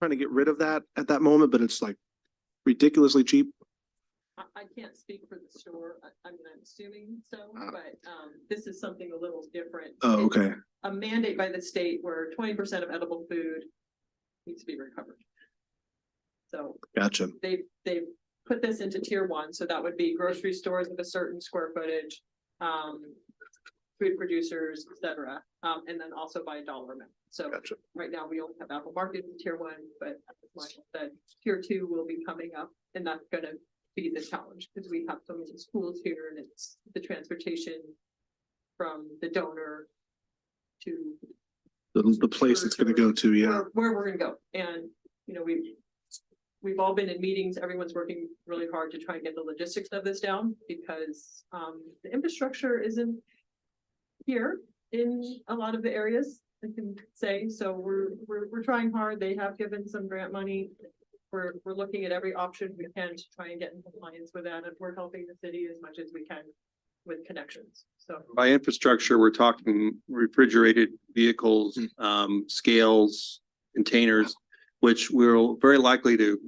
trying to get rid of that at that moment, but it's like ridiculously cheap. I can't speak for the store. I mean, I'm assuming so, but this is something a little different. Oh, It's okay. a mandate by the state where 20% of edible food needs to be recovered. So Gotcha. they've put this into tier 1, so that would be grocery stores with a certain square footage, food producers, etc. And then also by dollar amount. So Gotcha. right now we only have Apple Market in tier 1, but as Michael said, tier 2 will be coming up, and that's going to be the challenge because we have so many schools here, and it's the transportation from the donor to The place it's gonna go to, yeah. where we're gonna go. And, you know, we've all been in meetings, everyone's working really hard to try and get the logistics of this down because the infrastructure isn't here in a lot of the areas, I can say. So we're trying hard. They have given some grant money. We're looking at every option we can to try and get in compliance with that, and we're helping the city as much as we can with connections. So By infrastructure, we're talking refrigerated vehicles, scales, containers, which we're very likely to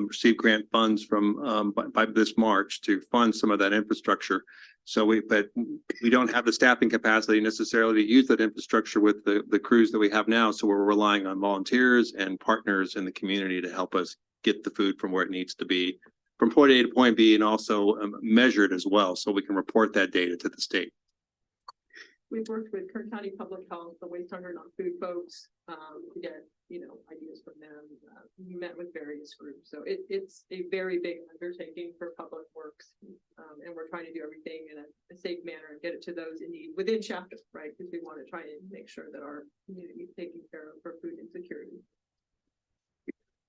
receive grant funds from by this March to fund some of that infrastructure. So but we don't have the staffing capacity necessarily to use that infrastructure with the crews that we have now. So we're relying on volunteers and partners in the community to help us get the food from where it needs to be, from point A to point B, and also measured as well, so we can report that data to the state. we've worked with Kern County Public Health, the Waste Hunger Not Food folks, to get, ideas from them. We met with various groups. So it's a very big undertaking for Public Works. And we're trying to do everything in a safe manner and get it to those in need within Shasta, right? Because we want to try and make sure that our community is taken care of for food insecurity.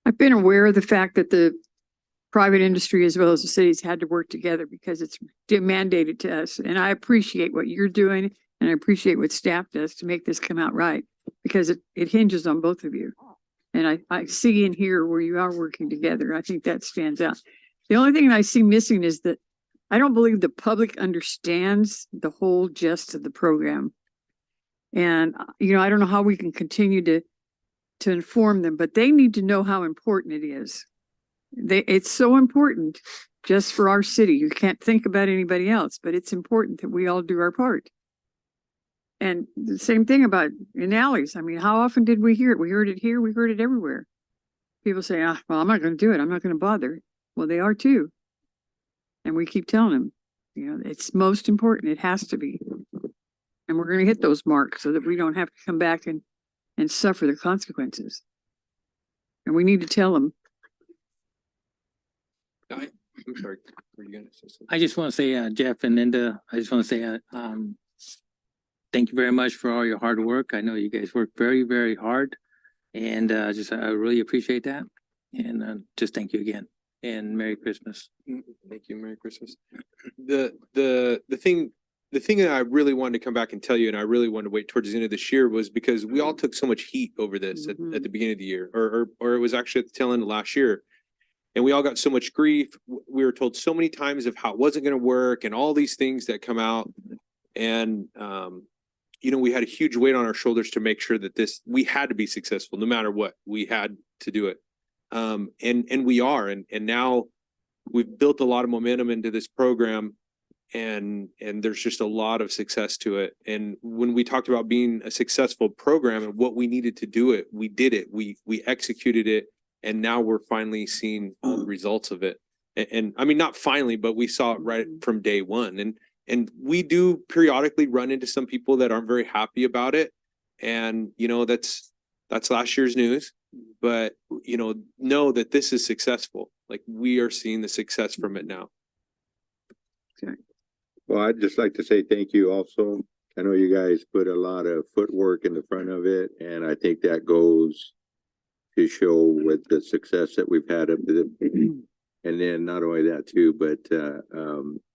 I've been aware of the fact that the private industry as well as the cities had to work together because it's mandated to us. And I appreciate what you're doing and I appreciate what staff does to make this come out right because it hinges on both of you. And I see and hear where you are working together. I think that stands out. The only thing I see missing is that I don't believe the public understands the whole gist of the program. And, I don't know how we can continue to inform them, but they need to know how important it is. It's so important just for our city. You can't think about anybody else, but it's important that we all do our part. And the same thing about in alleys. I mean, how often did we hear it? We heard it here. We heard it everywhere. People say, well, I'm not going to do it. I'm not going to bother. Well, they are too. And we keep telling them, it's most important. It has to be. And we're going to hit those marks so that we don't have to come back and suffer the consequences. And we need to tell them. I'm sorry. Were you gonna say something? I just want to say, Jeff and Linda, I just want to say, thank you very much for all your hard work. I know you guys work very, very hard, and I really appreciate that. And just thank you again. And Merry Christmas. Thank you. Merry Christmas. The thing that I really wanted to come back and tell you, and I really wanted to wait towards the end of this year, was because we all took so much heat over this at the beginning of the year, or it was actually at the tail end of last year. And we all got so much grief. We were told so many times of how it wasn't going to work and all these things that come out. And, we had a huge weight on our shoulders to make sure that we had to be successful no matter what. We had to do it. And we are. And now we've built a lot of momentum into this program. And there's just a lot of success to it. And when we talked about being a successful program and what we needed to do it, we did it. We executed it. And now we're finally seeing all the results of it. And I mean, not finally, but we saw it right from day one. And we do periodically run into some people that aren't very happy about it. And, that's last year's news. But, know that this is successful. Like we are seeing the success from it now. Okay. Well, I'd just like to say thank you also. I know you guys put a lot of footwork in the front of it. And I think that goes to show with the success that we've had up to the, and then not only that too, but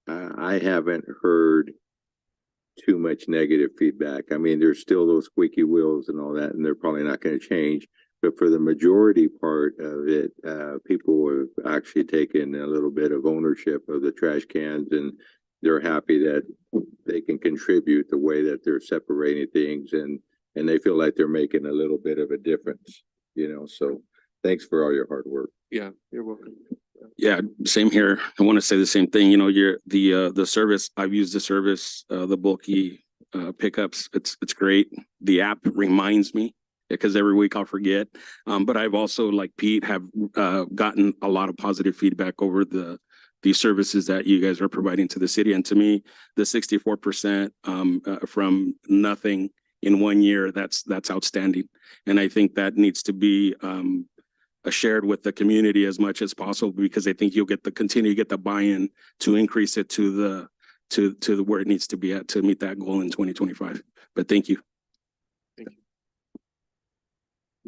I haven't heard too much negative feedback. I mean, there's still those squeaky wheels and all that, and they're probably not going to change. But for the majority part of it, people have actually taken a little bit of ownership of the trash cans, and they're happy that they can contribute the way that they're separating things, and they feel like they're making a little bit of a difference. So Thanks for all your hard work. Yeah, you're welcome. Yeah, same here. I want to say the same thing. You know, the service, I've used the service, the bulky pickups. It's great. The app reminds me because every week I'll forget. But I've also, like Pete, have gotten a lot of positive feedback over the services that you guys are providing to the city. And to me, the 64% from nothing in 1 year, that's outstanding. And I think that needs to be shared with the community as much as possible, because I think you'll get the buy-in to increase it to the where it needs to be at to meet that goal in 2025. But thank you.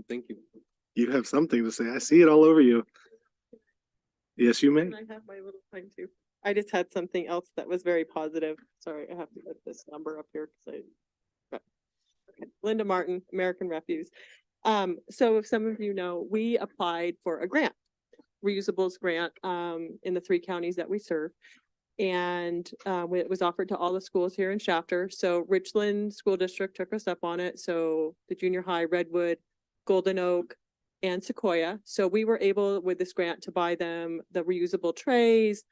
Thank you. You have something to say. I see it all over you. Yes, you may. And I have my little thing too. I just had something else that was very positive. Sorry, I have to put this number up here because okay. Linda Martin, American Refuse. So if some of you know, we applied for a grant, reusables grant, in the 3 counties that we serve. And it was offered to all the schools here in Shafter. So Richland School District took us up on it. So the junior high, Redwood, Golden Oak, and Sequoia. So we were able with this grant to buy them the reusable trays,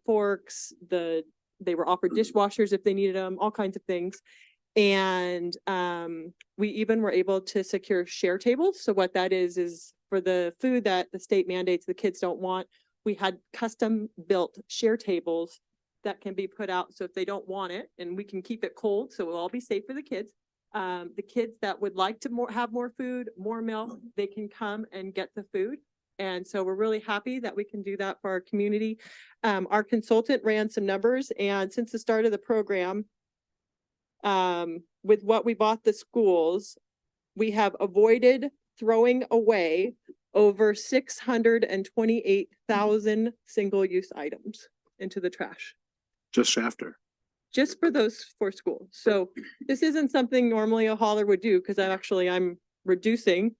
forks, they were offered dishwashers if they needed them, all kinds of things. And we even were able to secure share tables. So what that is for the food that the state mandates the kids don't want, we had custom built share tables that can be put out. So if they don't want it, and we can keep it cold, so it'll all be safe for the kids. The kids that would like to have more food, more milk, they can come and get the food. And so we're really happy that we can do that for our community. Our consultant ran some numbers, and since the start of the program, with what we bought the schools, we have avoided throwing away over 628,000 single-use items into the trash, Just Shafter. just for those 4 schools. So this isn't something normally a hauler would do, because I'm reducing,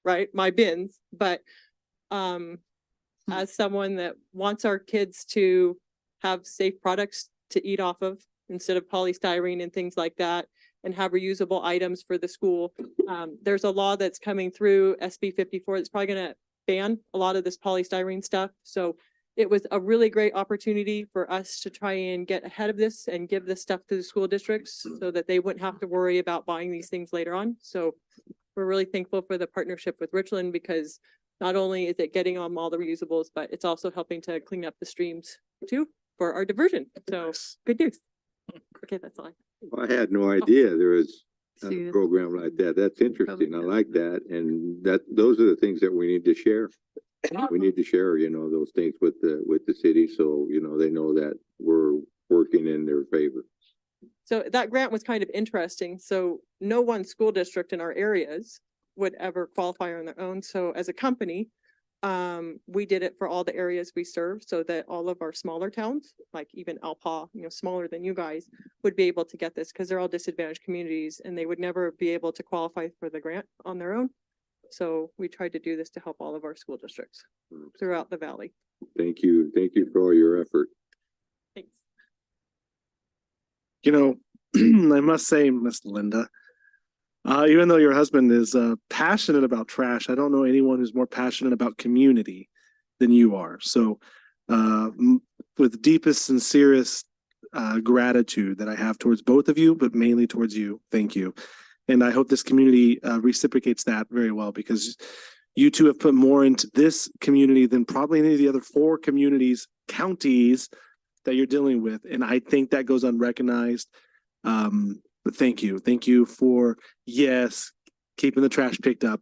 right, my bins, but as someone that wants our kids to have safe products to eat off of instead of polystyrene and things like that, and have reusable items for the school. There's a law that's coming through, SB 54, that's probably gonna ban a lot of this polystyrene stuff. So it was a really great opportunity for us to try and get ahead of this and give this stuff to the school districts so that they wouldn't have to worry about buying these things later on. So we're really thankful for the partnership with Richland, because not only is it getting on all the reusables, but it's also helping to clean up the streams too for our diversion. So good news. Okay, that's all. I had no idea there was See a that? program like that. That's interesting. I like that. And those are the things that we need to share. We need to share, those things with the city. So, they know that we're working in their favor. So that grant was kind of interesting. So no one school district in our areas would ever qualify on their own. So as a company, we did it for all the areas we serve, so that all of our smaller towns, like even Alpa, smaller than you guys, would be able to get this, because they're all disadvantaged communities and they would never be able to qualify for the grant on their own. So we tried to do this to help all of our school districts throughout the valley. Thank you. Thank you for all your effort. Thanks. I must say, Miss Linda, even though your husband is passionate about trash, I don't know anyone who's more passionate about community than you are. So with deepest, sincerest gratitude that I have towards both of you, but mainly towards you, thank you. And I hope this community reciprocates that very well, because you two have put more into this community than probably any of the other 4 counties that you're dealing with. And I think that goes unrecognized. But thank you. Thank you for, yes, keeping the trash picked up.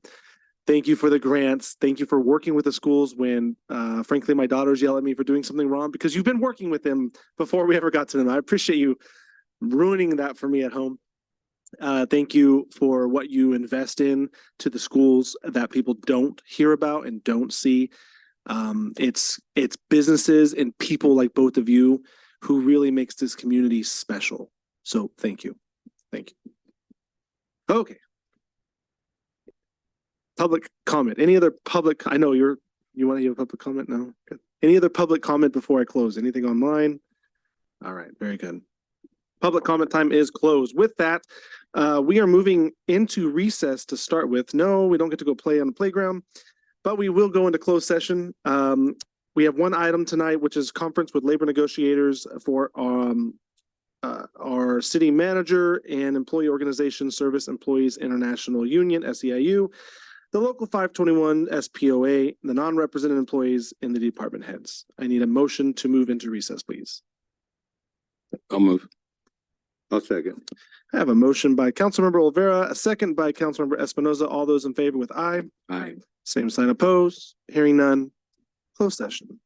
Thank you for the grants. Thank you for working with the schools when, frankly, my daughters yell at me for doing something wrong, because you've been working with them before we ever got to them. I appreciate you ruining that for me at home. Thank you for what you invest in to the schools that people don't hear about and don't see. It's businesses and people like both of you who really makes this community special. So thank you. Thank you. Okay. Public comment. Any other public? I know you want to give a public comment? No. Good. Any other public comment before I close? Anything online? All right. Very good. Public comment time is closed. With that, we are moving into recess to start with. No, we don't get to go play on the playground. but we will go into closed session. We have one item tonight, which is conference with labor negotiators for our city manager and employee organization Service Employees International Union, SEIU, the local 521 SPOA, the non-represented employees, and the department heads. I need a motion to move into recess, please. I'll move. I'll second. I have a motion by Councilmember Olvera, a second by Councilmember Espinoza. All those in favor with aye. Aye. Same sign opposed. Hearing none. Closed session.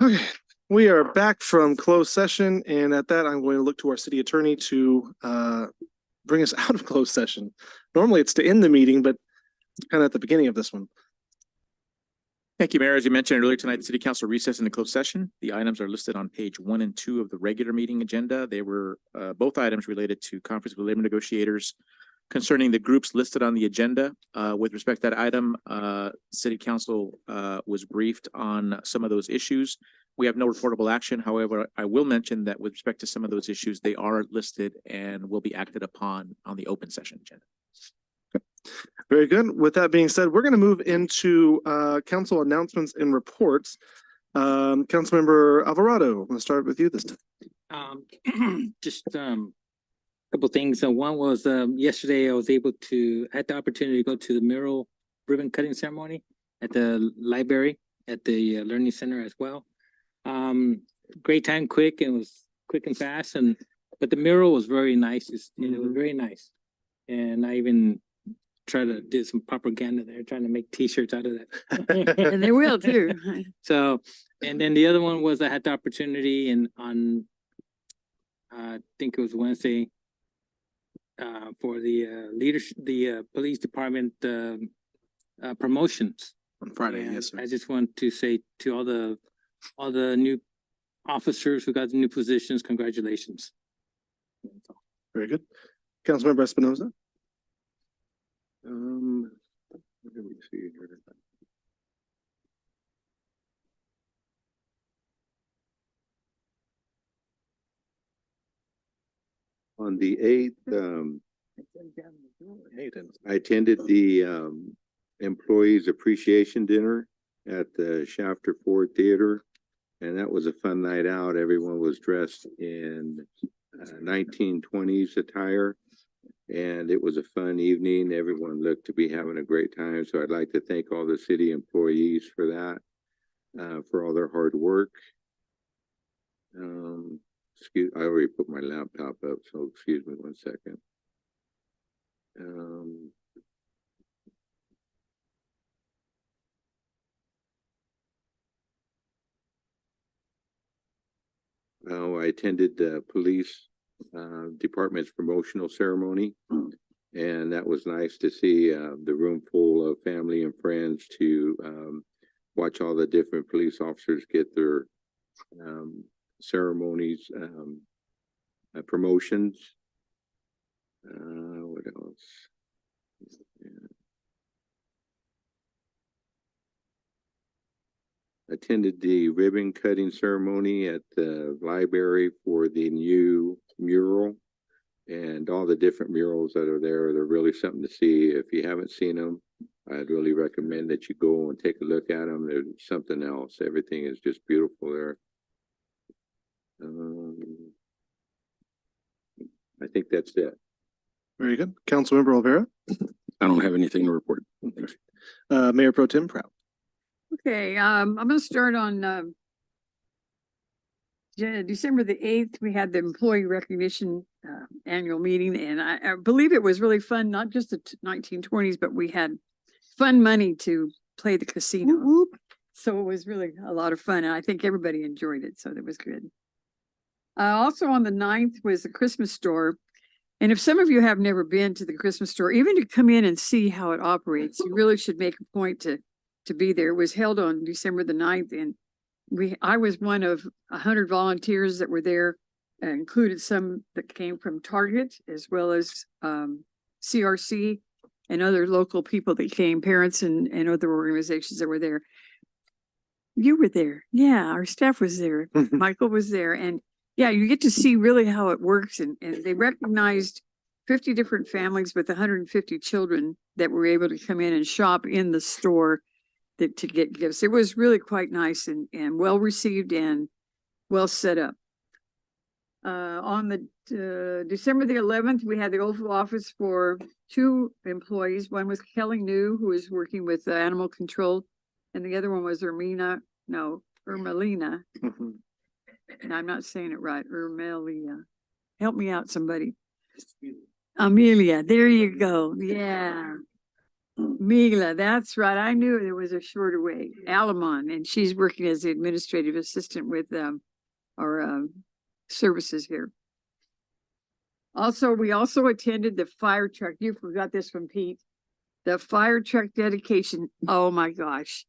Okay, we are back from closed session, and at that, I'm going to look to our city attorney to bring us out of closed session. Normally, it's to end the meeting, but it's kind of at the beginning of this one. Thank you, Mayor. As you mentioned earlier tonight, the City Council recessed in the closed session. The items are listed on page 1 and 2 of the regular meeting agenda. They were both items related to conference with labor negotiators concerning the groups listed on the agenda. With respect to that item, City Council was briefed on some of those issues. We have no reportable action. However, I will mention that with respect to some of those issues, they are listed and will be acted upon on the open session agenda. Very good. With that being said, we're going to move into council announcements and reports. Councilmember Alvarado, I'm going to start with you this time. Just couple things. One was yesterday I was able to had the opportunity to go to the mural ribbon cutting ceremony at the library at the Learning Center as well. Great time, quick. It was quick and fast, but the mural was very nice. It was very nice, and I even tried to do some propaganda there, trying to make T-shirts out of that. And they will too. So, and then the other one was I had the opportunity on I think it was Wednesday for the leadership, the police department promotions. On Friday, And yes, sir. I just want to say to all the new officers who got the new positions, congratulations. Very good. Councilmember Espinoza. What do we see here? On the 8th, I attended the Employees Appreciation Dinner at the Shafter Ford Theater. And that was a fun night out. Everyone was dressed in 1920s attire. And it was a fun evening. Everyone looked to be having a great time. So I'd like to thank all the city employees for that, for all their hard work. I already put my laptop up, so excuse me 1 second. I attended the police department's promotional ceremony, and that was nice to see the room full of family and friends to watch all the different police officers get their ceremonies, promotions. What else? Yeah. Attended the ribbon cutting ceremony at the library for the new mural, and all the different murals that are there. They're really something to see. If you haven't seen them, I'd really recommend that you go and take a look at them. There's something else. Everything is just beautiful there. I think that's it. Very good. Councilmember Olvera. I don't have anything to report. Mayor Pro Tem Proud. Okay, I'm gonna start on December the 8th. We had the employee recognition annual meeting, and I believe it was really fun, not just the 1920s, but we had fun money to play the casino. So it was really a lot of fun, and I think everybody enjoyed it, so that was good. Also on the 9th was the Christmas store. And if some of you have never been to the Christmas store, even to come in and see how it operates, you really should make a point to be there. It was held on December the 9th, and I was one of 100 volunteers that were there, included some that came from Target as well as CRC and other local people that came, parents and other organizations that were there. You were there. Yeah, our staff was there. Michael was there. And yeah, you get to see really how it works. And they recognized 50 different families with 150 children that were able to come in and shop in the store to get gifts. It was really quite nice and well received and well set up. On the December the 11th, we had the Oval Office for 2 employees. One was Kelly New, who was working with animal control, and the other one was Ermelina. And I'm not saying it right. Ermelia. Help me out, somebody. Amelia, there you go. Yeah. Mila, that's right. I knew there was a shorter way. Alamon, and she's working as the administrative assistant with our services here. Also, we also attended the fire truck. You forgot this one, Pete. The fire truck dedication. Oh my gosh.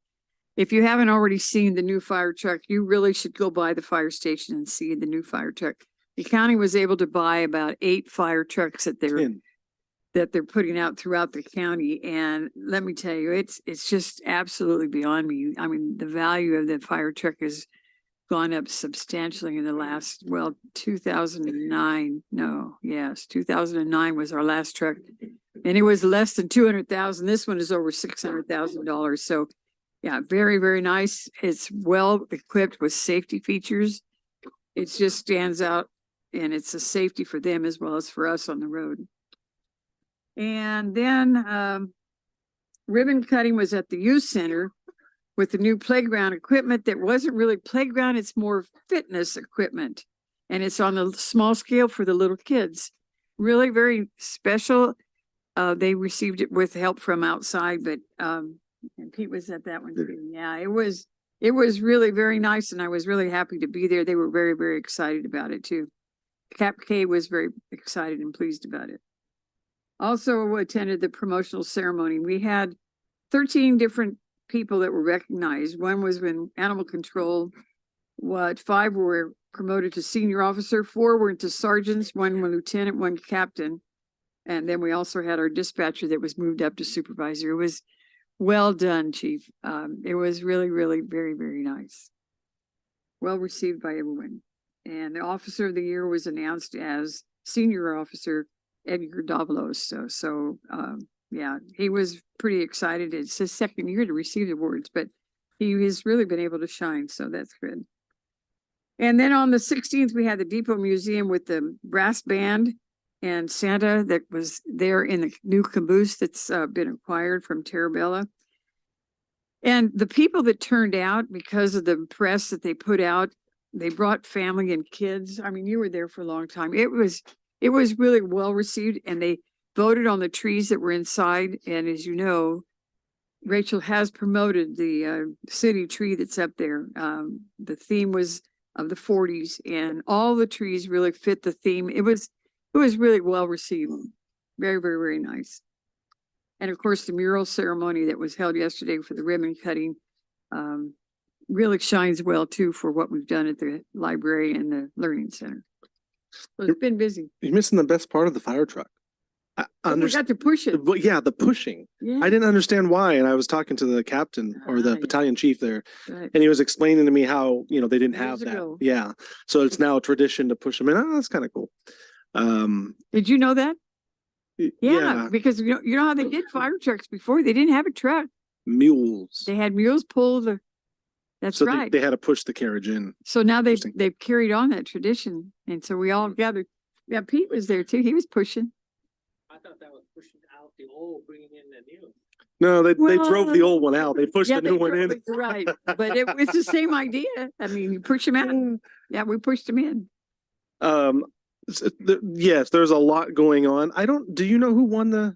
If you haven't already seen the new fire truck, you really should go by the fire station and see the new fire truck. The county was able to buy about 8 fire trucks that they're putting out throughout the county. And let me tell you, it's just absolutely beyond me. I mean, the value of the fire truck has gone up substantially in the last, 2009. No, yes, 2009 was our last truck. And it was less than 200,000. This one is over $600,000. So yeah, very, very nice. It's well equipped with safety features. It just stands out, and it's a safety for them as well as for us on the road. And then ribbon cutting was at the youth center with the new playground equipment that wasn't really playground, it's more fitness equipment. And it's on a small scale for the little kids. Really very special. They received it with help from outside, but and Pete was at that one too. Yeah, it was really very nice, and I was really happy to be there. They were very, very excited about it too. Cap K was very excited and pleased about it. Also attended the promotional ceremony. We had 13 different people that were recognized. One was in animal control. 5 were promoted to senior officer, 4 were to sergeants, 1 lieutenant, 1 captain. And then we also had our dispatcher that was moved up to supervisor. It was well done, Chief. It was really, really very, very nice. Well received by everyone. And the officer of the year was announced as senior officer Edgar Davalos. So yeah, he was pretty excited. It's his 2nd year to receive the awards, but he has really been able to shine. So that's good. And then on the 16th, we had the Depot Museum with the brass band and Santa that was there in the new caboose that's been acquired from Terabella. And the people that turned out because of the press that they put out, they brought family and kids. I mean, you were there for a long time. It was really well received, and they voted on the trees that were inside. And as you know, Rachel has promoted the city tree that's up there. The theme was of the 40s, and all the trees really fit the theme. It was really well received. Very, very, very nice. And of course, the mural ceremony that was held yesterday for the ribbon cutting really shines well too for what we've done at the library and the learning center. So it's been busy. You're missing the best part of the fire truck. I We understand. got to push it. But yeah, the pushing. Yeah. I didn't understand why. And I was talking to the captain or the Ah, battalion chief there, Right. and he was explaining to me how, they didn't have Years that. ago. Yeah. So it's now a tradition to push them in. Oh, that's kind of cool. Did you know that? Yeah. Yeah, because you know how they did fire trucks before? They didn't have a truck. Mules. They had mules pull the, that's So right. they had to push the carriage in. So now Interesting. they've carried on that tradition. And so we all gathered. Yeah, Pete was there too. He was pushing. I thought that was pushing out the old, bringing in the new. No, they drove the Well, old one out. They pushed Yeah, the new they one in. drove it, right. But it's the same idea. I mean, you push them out. Yeah, we pushed them in. Yes, there's a lot going on. Do you know who won the?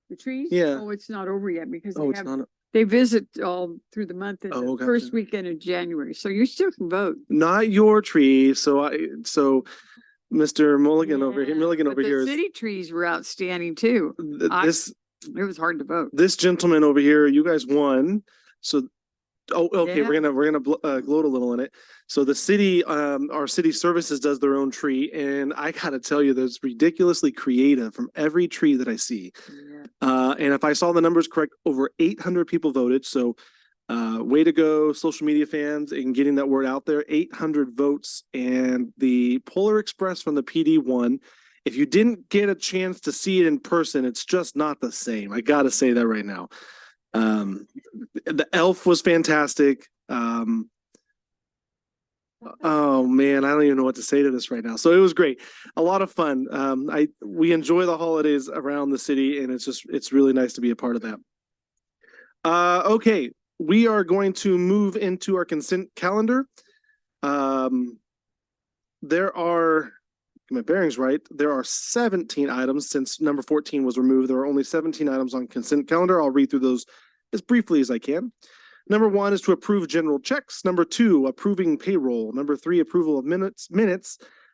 The trees? Yeah. Oh, it's not over yet because Oh, it's not. they visit all through the month and Oh, the gotcha. first weekend of January. So you still can vote. Not your tree. So Mr. Mulligan over here, Yeah, Milligan but over the here is city trees were outstanding too. this It was hard to vote. gentleman over here. You guys won. So, okay, Yeah. we're gonna gloat a little in it. So the city, our city services does their own tree, and I gotta tell you, that's ridiculously creative from every tree that I see. Yeah. And if I saw the numbers correct, over 800 people voted. So, way to go, social media fans, in getting that word out there. 800 votes, and the Polar Express from the PD won. If you didn't get a chance to see it in person, it's just not the same. I gotta say that right now. The elf was fantastic. Oh man, I don't even know what to say to this right now. So it was great, a lot of fun. We enjoy the holidays around the city, and it's really nice to be a part of that. Okay, we are going to move into our consent calendar. There are my bearings right, there are 17 items since number 14 was removed. There are only 17 items on consent calendar. I'll read through those as briefly as I can. Number 1 is to approve general checks. Number 2, approving payroll. Number 3, approval of minutes.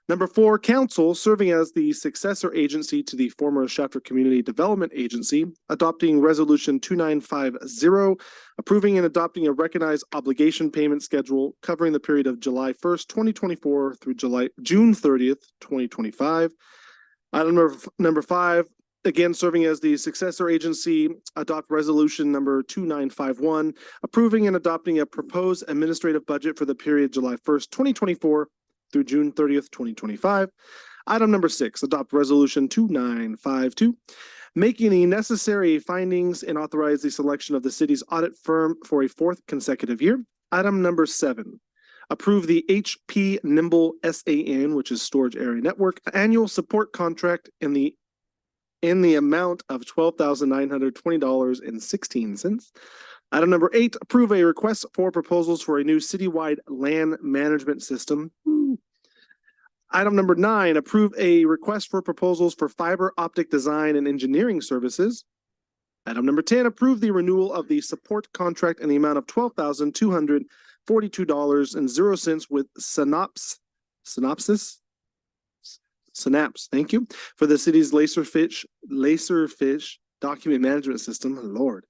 Number 4, council serving as the successor agency to the former Shafter Community Development Agency, adopting resolution 2950, approving and adopting a recognized obligation payment schedule covering the period of July 1st, 2024 through June 30th, 2025. Item number 5, again, serving as the successor agency, adopt resolution number 2951, approving and adopting a proposed administrative budget for the period July 1st, 2024 through June 30th, 2025. Item number 6, adopt resolution 2952, making the necessary findings and authorize the selection of the city's audit firm for a 4th consecutive year. Item number 7, approve the HP Nimble SAN, which is Storage Area Network, annual support contract in the amount of $12,920.16. Item number 8, approve a request for proposals for a new citywide land management system. Item number 9, approve a request for proposals for fiber optic design and engineering services. Item number 10, approve the renewal of the support contract in the amount of $12,242.00 with Synapse, thank you, for the city's Laserfish document management system. Lord.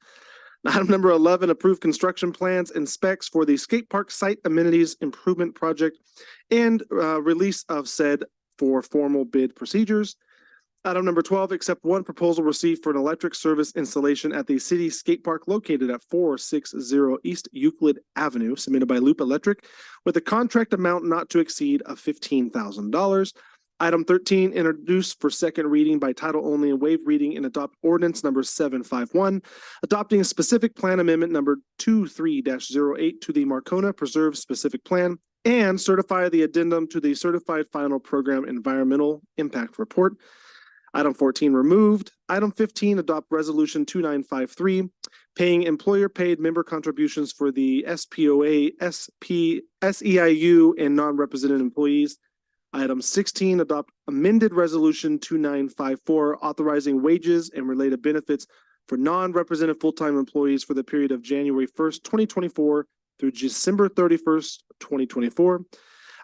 Item number 11, approve construction plans and specs for the skate park site amenities improvement project and release of said for formal bid procedures. Item number 12, accept one proposal received for an electric service installation at the city skate park located at 460 East Euclid Avenue, submitted by Loop Electric, with a contract amount not to exceed of $15,000. Item 13, introduce for second reading by title only and waive reading and adopt ordinance number 751, adopting a specific plan amendment number 23-08 to the Marcona Preserve Specific Plan and certify the addendum to the Certified Final Program Environmental Impact Report. Item 14 removed. Item 15, adopt resolution 2953, paying employer-paid member contributions for the SPOA, SEIU, and non-represented employees. Item 16, adopt amended resolution 2954, authorizing wages and related benefits for non-represented full-time employees for the period of January 1st, 2024 through December 31st, 2024.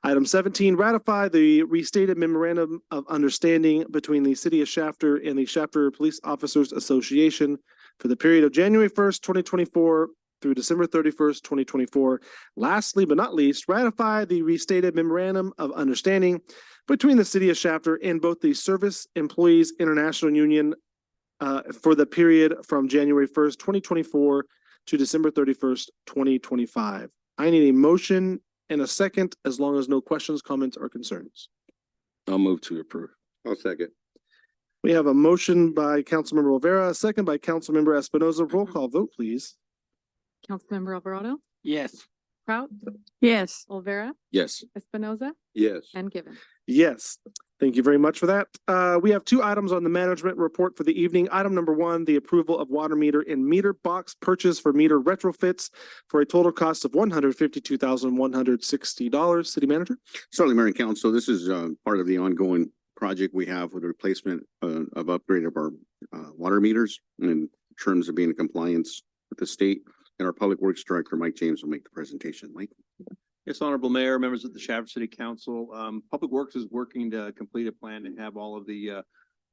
Item 17, ratify the restated memorandum of understanding between the City of Shafter and the Shafter Police Officers Association for the period of January 1st, 2024 through December 31st, 2024. Lastly, but not least, ratify the restated memorandum of understanding between the City of Shafter and both the Service Employees International Union for the period from January 1st, 2024 to December 31st, 2025. I need a motion and a second, as long as no questions, comments, or concerns. I'll move to approve. I'll second. We have a motion by Councilmember Rivera, a second by Councilmember Espinoza. Roll call vote, please. Councilmember Alvarado, Yes. Prout, Yes. Olvera, Yes. Espinoza, Yes. and Given. Yes, thank you very much for that. We have 2 items on the management report for the evening. Item number 1, the approval of water meter and meter box purchase for meter retrofits for a total cost of $152,160. City Manager? Certainly, Mayor and Council, this is part of the ongoing project we have with the replacement of upgrade of our water meters in terms of being in compliance with the state. And our Public Works Director, Mike James, will make the presentation. Mike? Yes, Honorable Mayor, members of the Shafter City Council, Public Works is working to complete a plan to have all of the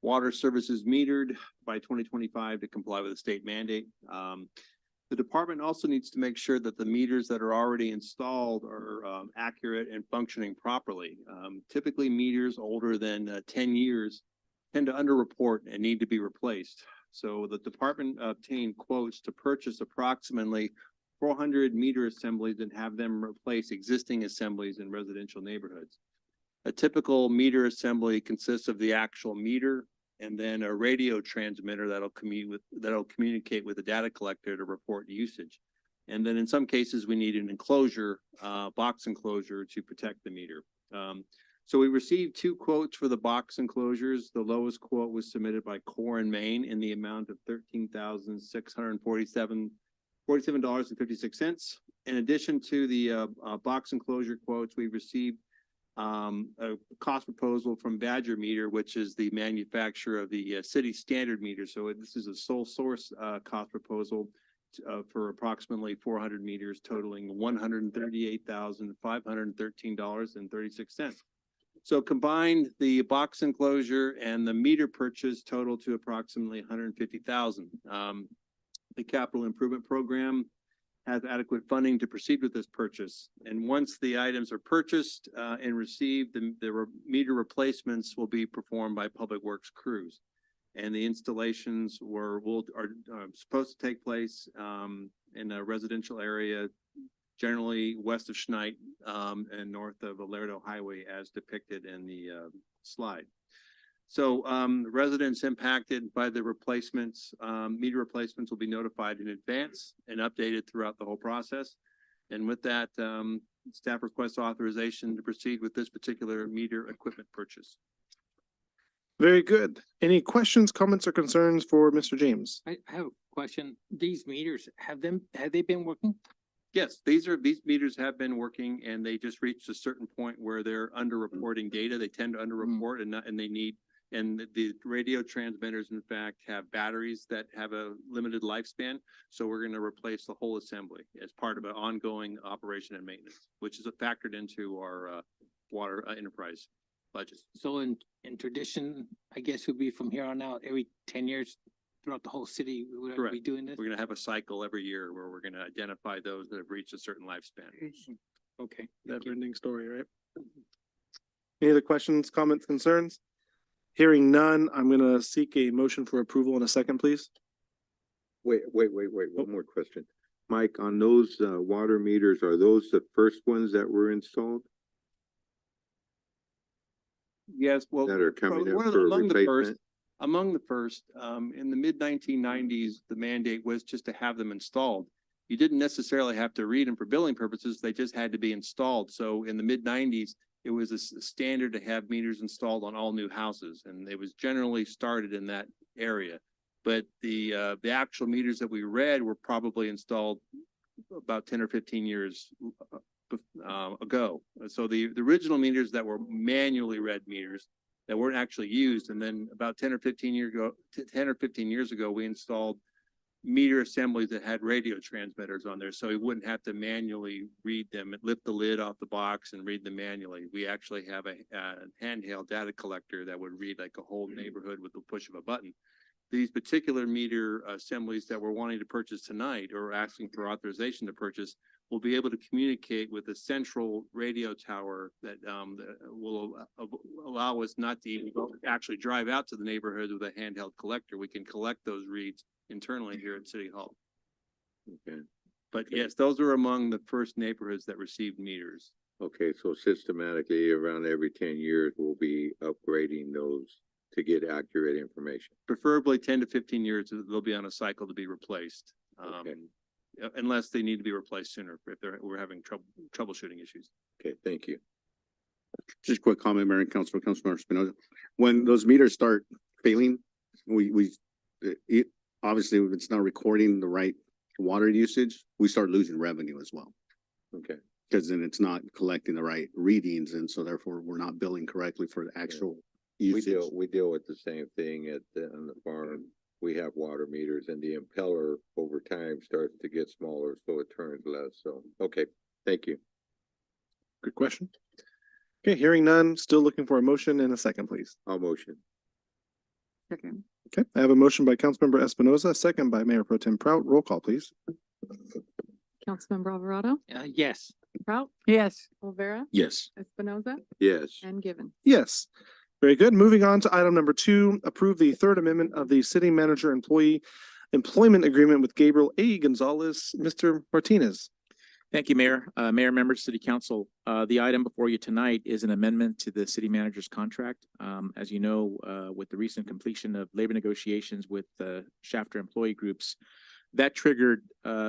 water services metered by 2025 to comply with the state mandate. The department also needs to make sure that the meters that are already installed are accurate and functioning properly. Typically, meters older than 10 years tend to underreport and need to be replaced. So the department obtained quotes to purchase approximately 400 meter assemblies and have them replace existing assemblies in residential neighborhoods. A typical meter assembly consists of the actual meter and then a radio transmitter that'll communicate with the data collector to report usage. And then in some cases, we need an enclosure, box enclosure to protect the meter. So we received 2 quotes for the box enclosures. The lowest quote was submitted by Core and Main in the amount of $13,647.56. In addition to the box enclosure quotes, we received a cost proposal from Badger Meter, which is the manufacturer of the city standard meter. So this is a sole source cost proposal for approximately 400 meters totaling $138,513.36. So combined, the box enclosure and the meter purchase total to approximately 150,000. The capital improvement program has adequate funding to proceed with this purchase. And once the items are purchased and received, the meter replacements will be performed by Public Works crews. And the installations are supposed to take place in a residential area, generally west of Schneid and north of Alerdo Highway as depicted in the slide. So residents impacted by the replacements, meter replacements will be notified in advance and updated throughout the whole process. And with that, staff requests authorization to proceed with this particular meter equipment purchase. Very good. Any questions, comments, or concerns for Mr. James? I have a question. These meters, have they been working? Yes, these meters have been working and they just reached a certain point where they're underreporting data. They tend to underreport and they need, and the radio transmitters, in fact, have batteries that have a limited lifespan. So we're going to replace the whole assembly as part of an ongoing operation and maintenance, which is factored into our water enterprise budget. So in tradition, I guess would be from here on out, every 10 years throughout the whole city, we would Correct. be doing this? We're going to have a cycle every year where we're going to identify those that have reached a certain lifespan. Okay. Never ending story, right? Any other questions, comments, concerns? Hearing none, I'm gonna seek a motion for approval in a second, please. Wait, one more question. Mike, on those water meters, are those the first ones that were installed Yes, well. that are coming up one of for among the first, replacement? among the first, in the mid 1990s, the mandate was just to have them installed. You didn't necessarily have to read them for billing purposes. They just had to be installed. So in the mid 90s, it was a standard to have meters installed on all new houses, and it was generally started in that area. But the actual meters that we read were probably installed about 10 or 15 years ago. So the original meters that were manually read meters that weren't actually used, and then about 10 or 15 years ago, we installed meter assemblies that had radio transmitters on there, so we wouldn't have to manually read them and lift the lid off the box and read them manually. We actually have a handheld data collector that would read like a whole neighborhood with the push of a button. These particular meter assemblies that we're wanting to purchase tonight or asking for authorization to purchase will be able to communicate with a central radio tower that will allow us not to even actually drive out to the neighborhood with a handheld collector. We can collect those reads internally here at City Hall. Okay, But yes, those are among the first neighborhoods that received meters. okay, so systematically around every 10 years, we'll be upgrading those to get accurate information. Preferably 10 to 15 years, they'll be on a cycle to be replaced. Okay. Unless they need to be replaced sooner if we're having troubleshooting issues. Okay, thank you. Just a quick comment, Mayor and Councilmember Espinoza. When those meters start failing, it obviously if it's not recording the right water usage, we start losing revenue as well. Okay, Because then it's not collecting the right readings, and so therefore we're not billing correctly for the actual we usage. deal with the same thing on the farm. We have water meters and the impeller over time starts to get smaller, so it turns less. So, okay, thank you. Good question. Okay, hearing none, still looking for a motion in a second, please. I'll motion. Second. Okay, I have a motion by Councilmember Espinoza, second by Mayor Pro Tem Prout. Roll call, please. Councilmember Alvarado, Yes. Prout, Yes. Olvera, Yes. Espinoza, Yes. and Given. Yes. Very good. Moving on to item number 2, approve the third amendment of the city manager employee employment agreement with Gabriel A. Gonzalez. Mr. Martinez. Thank you, Mayor. Mayor, members, City Council. The item before you tonight is an amendment to the city manager's contract. As you know, with the recent completion of labor negotiations with Shafter employee groups, that triggered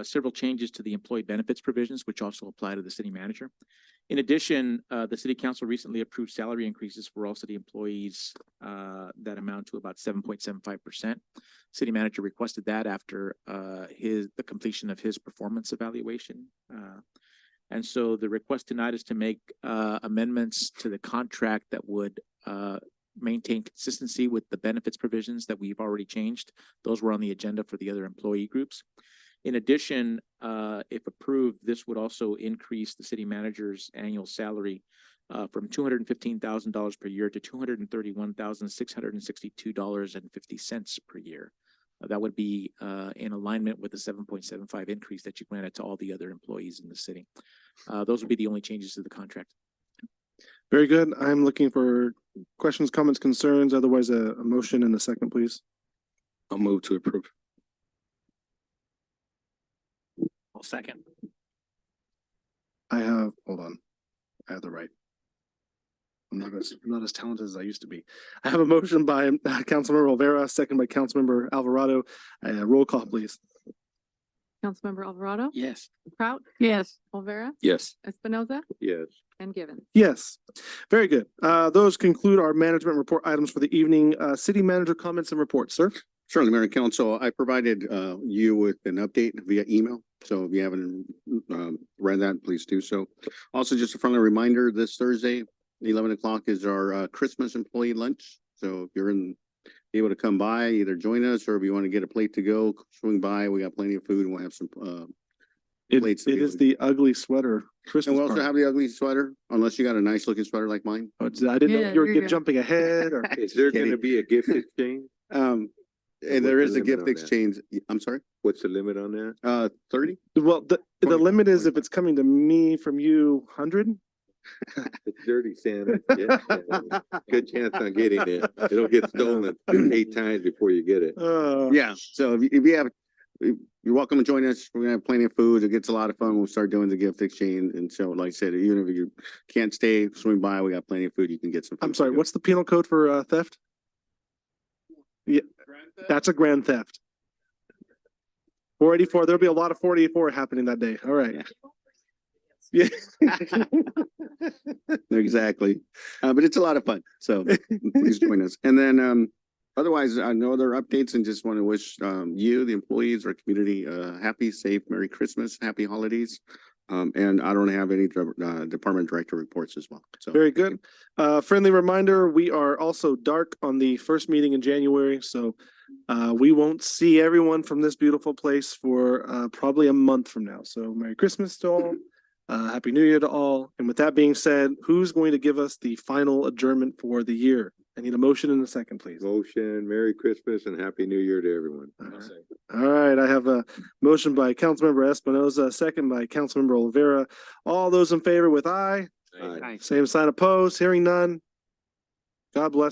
several changes to the employee benefits provisions, which also apply to the city manager. In addition, the City Council recently approved salary increases for all city employees that amount to about 7.75%. City manager requested that after the completion of his performance evaluation. And so the request tonight is to make amendments to the contract that would maintain consistency with the benefits provisions that we've already changed. Those were on the agenda for the other employee groups. In addition, if approved, this would also increase the city manager's annual salary from $215,000 per year to $231,662.50 per year. That would be in alignment with the 7.75 increase that you granted to all the other employees in the city. Those would be the only changes to the contract. Very good. I'm looking for questions, comments, concerns. Otherwise, a motion and a second, please. I'll move to approve. I'll second. Hold on. I have the right. I'm not as talented as I used to be. I have a motion by Councilmember Olvera, second by Councilmember Alvarado. Roll call, please. Councilmember Alvarado, Yes. Prout, Yes. Olvera, Yes. Espinoza, Yes. and Givens. Yes, very good. Those conclude our management report items for the evening. City manager comments and reports, sir. Certainly, Mayor and Council, I provided you with an update via email. So if you haven't read that, please do so. Also, just a friendly reminder, this Thursday, 11 o'clock is our Christmas employee lunch. So if you're able to come by, either join us, or if you want to get a plate to go, swing by. We got plenty of food and we'll have some It plates to it be is able to- the ugly sweater Christmas And we also party. have the ugly sweater, unless you got a nice looking sweater like mine. I didn't know Yeah, you were there you go. jumping ahead or. Is there Kidding. gonna be a gift exchange? And What's there the is a limit gift on that? exchange. I'm sorry, What's the limit on that? 30? Well, the 25, limit is if 25. it's coming to me from you, 100? It's dirty Santa. Yeah, yeah. Good chance on getting it. It'll get stolen 8 times before you get it. Yeah, so you're welcome to join us. We're gonna have plenty of food. It gets a lot of fun. We'll start doing the gift exchange. And so, like I said, even if you can't stay, swing by, we got plenty of food. You can get some. I'm food sorry, to go. what's the penal code for theft? Yeah, that's a grand theft. 484, there'll be a lot of 484 happening that day. All right. Yeah. Exactly. But it's a lot of fun. So please join us. And then otherwise, no other updates, and just want to wish you, the employees, our community, happy, safe, Merry Christmas, happy holidays. And I don't have any department director reports as well. So Very good. Friendly reminder, we are also dark on the first meeting in January, so we won't see everyone from this beautiful place for probably a month from now. So Merry Christmas to all. Happy New Year to all. And with that being said, who's going to give us the final adjournment for the year? I need a motion in a second, please. Motion, Merry Christmas and Happy New Year to everyone. All right, I have a motion by Councilmember Espinoza, second by Councilmember Olvera. All those in favor with aye. Aye. Same sign opposed, hearing none. God bless.